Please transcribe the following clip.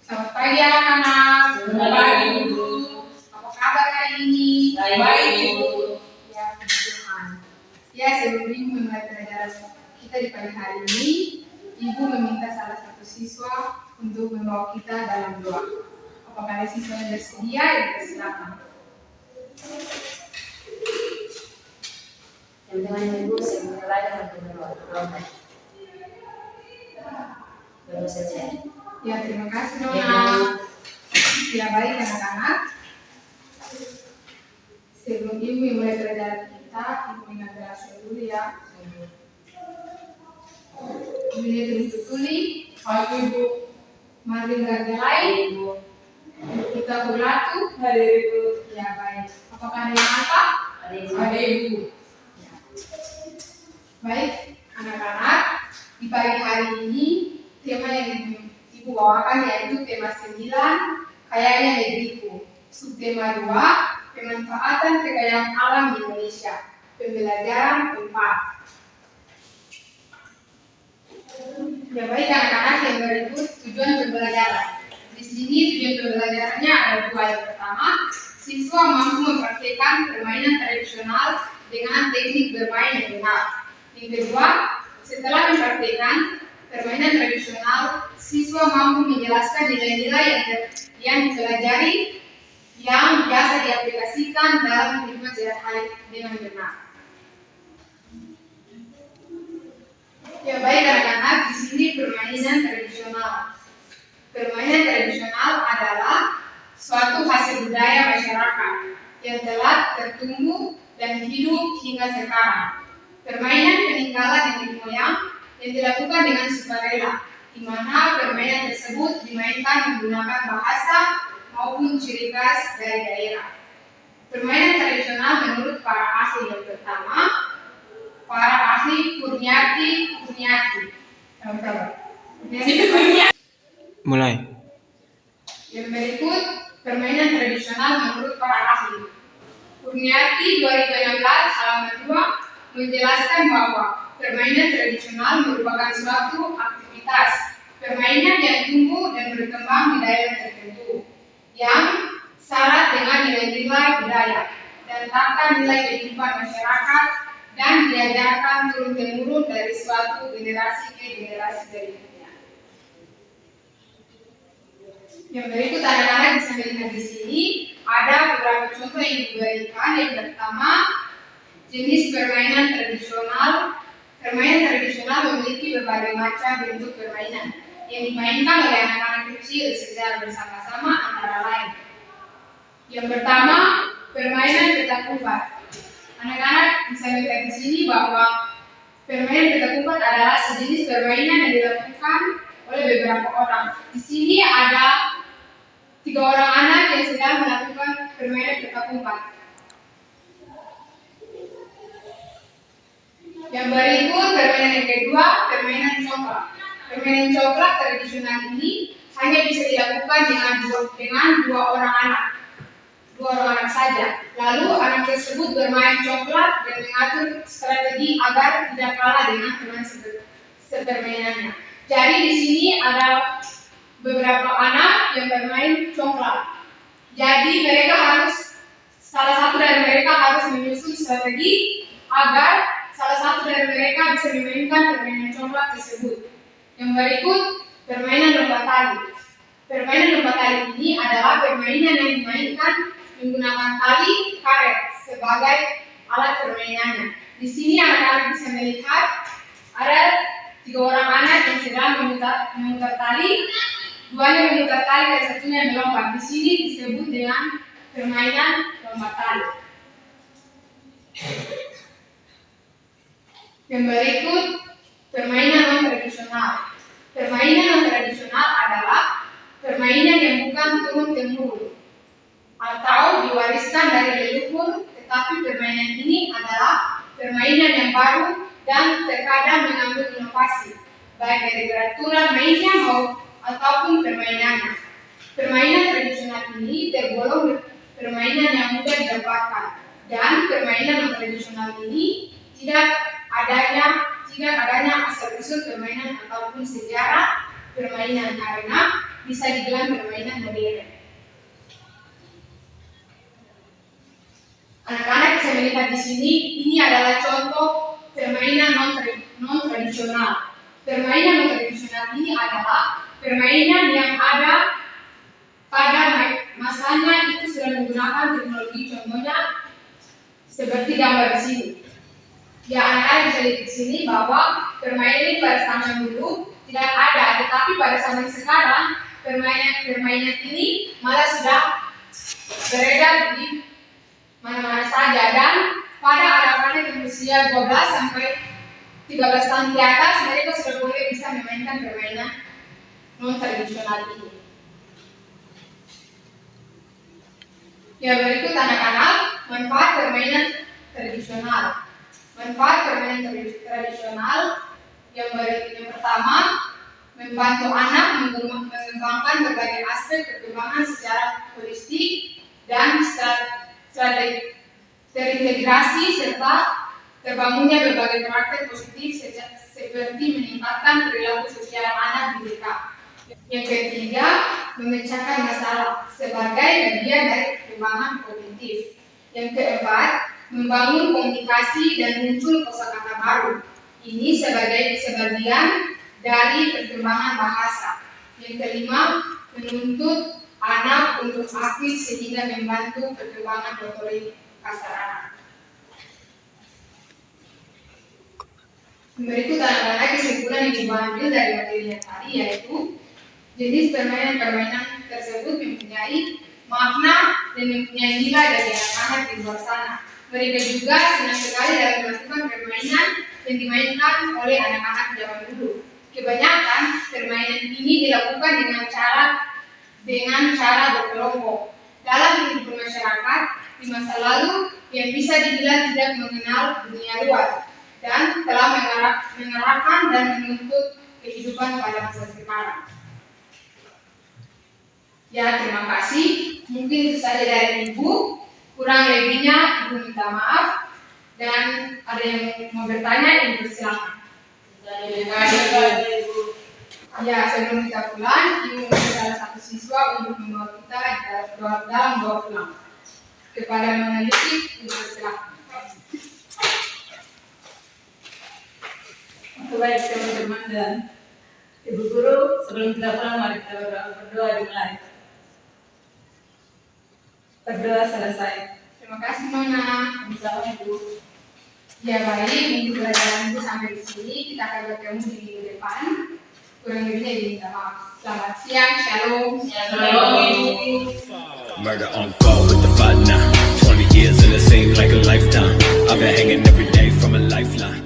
Selamat pagi anak-anak. Selamat pagi, Ibu. Apa kabar hari ini? Baik, Ibu. Ya, puji Tuhan. Ya, sebelum Ibu memulai pelajaran kita di pagi hari ini, Ibu meminta salah satu siswa untuk membawa kita dalam doa. Apakah ada siswa yang bersedia? Ya, silakan. Yang dengan Ibu saya mulai dengan berdoa. Baru saja. Ya, terima kasih Nona. Ya, baik anak-anak. Sebelum Ibu memulai pelajaran kita, Ibu ingat berhasil dulu ya. Ibu terus tuli. Baik, Ibu. Mari bergerak. Ibu. Kita berlatu. Hari Ibu. Ya, baik. Apakah ada yang apa? Ada Ibu. Ya. Baik, anak-anak. Di pagi hari ini, tema yang Ibu bawakan yaitu tema 9, kayanya negeriku. Subtema 2, pemanfaatan kekayaan alam di Indonesia. Pembelajaran 4. Ya baik anak-anak, yang berikut tujuan pembelajaran. Di sini tujuan pembelajarannya ada 2. Yang pertama, siswa mampu mempraktikkan permainan tradisional dengan teknik bermain yang benar. Yang kedua, setelah mempraktikkan permainan tradisional, siswa mampu menjelaskan nilai-nilai yang dipelajari yang biasa diaplikasikan dalam kehidupan sehari-hari dengan benar. Ya baik anak-anak, di sini permainan tradisional. Permainan tradisional adalah suatu hasil budaya masyarakat yang telah tertumbuh dan hidup hingga sekarang. Permainan peninggalan nenek moyang yang dilakukan dengan sukarela, di mana permainan tersebut dimainkan menggunakan bahasa maupun ciri khas dari daerah. Permainan tradisional menurut para ahli yang pertama, para ahli Kurniati. Mulai. Yang berikut permainan tradisional menurut para ahli. Kurniati 2016 halaman 2 menjelaskan bahwa permainan tradisional merupakan suatu aktivitas permainan yang tumbuh dan berkembang di daerah tertentu yang syarat dengan nilai-nilai budaya dan tata nilai kehidupan masyarakat dan diajarkan turun-temurun dari suatu generasi ke generasi berikutnya. Yang berikut anak-anak bisa melihat di sini ada beberapa contoh yang diberikan. Yang pertama, jenis permainan tradisional. Permainan tradisional memiliki berbagai macam bentuk permainan yang dimainkan oleh anak-anak kecil secara bersama-sama antara lain. Yang pertama, permainan petak umpet. Anak-anak bisa melihat di sini bahwa permainan petak umpet adalah sejenis permainan yang dilakukan oleh beberapa orang. Di sini ada 3 orang anak yang sedang melakukan permainan petak umpet. Yang berikut permainan yang kedua, permainan congklak. Permainan congklak tradisional ini hanya bisa dilakukan dengan dua orang anak saja. Lalu anak tersebut bermain congklak dan mengatur strategi agar tidak kalah dengan teman sepermainannya. Jadi di sini ada beberapa anak yang bermain congklak. Jadi salah satu dari mereka harus menyusun strategi agar salah satu dari mereka bisa memainkan permainan congklak tersebut. Yang berikut, permainan lompat tali. Permainan lompat tali ini adalah permainan yang dimainkan menggunakan tali karet sebagai alat permainannya. Di sini anak-anak bisa melihat ada 3 orang anak yang sedang memutar tali. 2-nya memutar tali dan 1-nya melompat. Di sini disebut dengan permainan lompat tali. Yang berikut, permainan non-tradisional. Permainan non-tradisional adalah permainan yang bukan turun-temurun atau diwariskan dari leluhur, tetapi permainan ini adalah permainan yang baru dan terkadang mengambil inovasi, baik dari peraturan mainnya ataupun permainannya. Permainan tradisional ini tergolong permainan yang mudah didapatkan, dan permainan non-tradisional ini tidak adanya asal-usul permainan ataupun sejarah permainan, karena bisa dibilang permainan modern. Anak-anak bisa melihat di sini, ini adalah contoh permainan non-tradisional. Permainan non-tradisional ini adalah permainan yang ada pada masanya itu sudah menggunakan teknologi, contohnya seperti gambar di sini. Ya, anak-anak bisa lihat di sini bahwa permainan ini pada zaman dulu tidak ada, tetapi pada zaman sekarang permainan ini malah sudah beredar di mana-mana saja, dan pada anak-anak yang berusia 12 sampai 13 tahun di atas mereka sudah boleh bisa memainkan permainan non-tradisional ini. Ya, berikut anak-anak manfaat permainan tradisional. Manfaat permainan tradisional yang pertama, membantu anak mengembangkan berbagai aspek perkembangan secara holistik dan terintegrasi serta terbangunnya berbagai praktek positif seperti meningkatkan perilaku sosial anak mereka. Yang ketiga, memecahkan masalah sebagai bagian dari perkembangan kognitif. Yang keempat, membangun komunikasi dan muncul kosakata baru. Ini sebagai sebagian dari perkembangan bahasa. Yang kelima, menuntut anak untuk aktif sehingga membantu perkembangan motorik kasar anak. Berikut anak-anak kesimpulan yang diambil dari materi yang tadi, yaitu jenis permainan tersebut mempunyai makna dan mempunyai nilai dari anak-anak di luar sana. Mereka juga senang sekali dalam melakukan permainan yang dimainkan oleh anak-anak zaman dulu. Kebanyakan permainan ini dilakukan dengan cara berkelompok. Dalam kehidupan masyarakat di masa lalu yang bisa dibilang tidak mengenal dunia luar dan telah mengarahkan dan menuntut kehidupan pada masa sekarang. Ya, terima kasih. Mungkin itu saja dari Ibu. Kurang lebihnya Ibu minta maaf. Dan ada yang mau bertanya, Ibu silakan. Ya, sebelum kita pulang, Ibu meminta salah satu siswa untuk membawa kita dalam bawa pulang. Kepada Nona Yusuf, Ibu silakan. Baik teman-teman dan Ibu Guru, sebelum kita pulang mari kita berdoa dimulai. Berdoa selesai. Terima kasih Nona. Sama Ibu. Ya baik, untuk pelajaran Ibu sampai di sini. Kita akan bertemu di minggu depan. Kurang lebihnya Ibu minta maaf. Selamat siang, shalom. Murder on call with the fight now. 20 years and it seems like a lifetime. I've been hanging every day from a lifeline.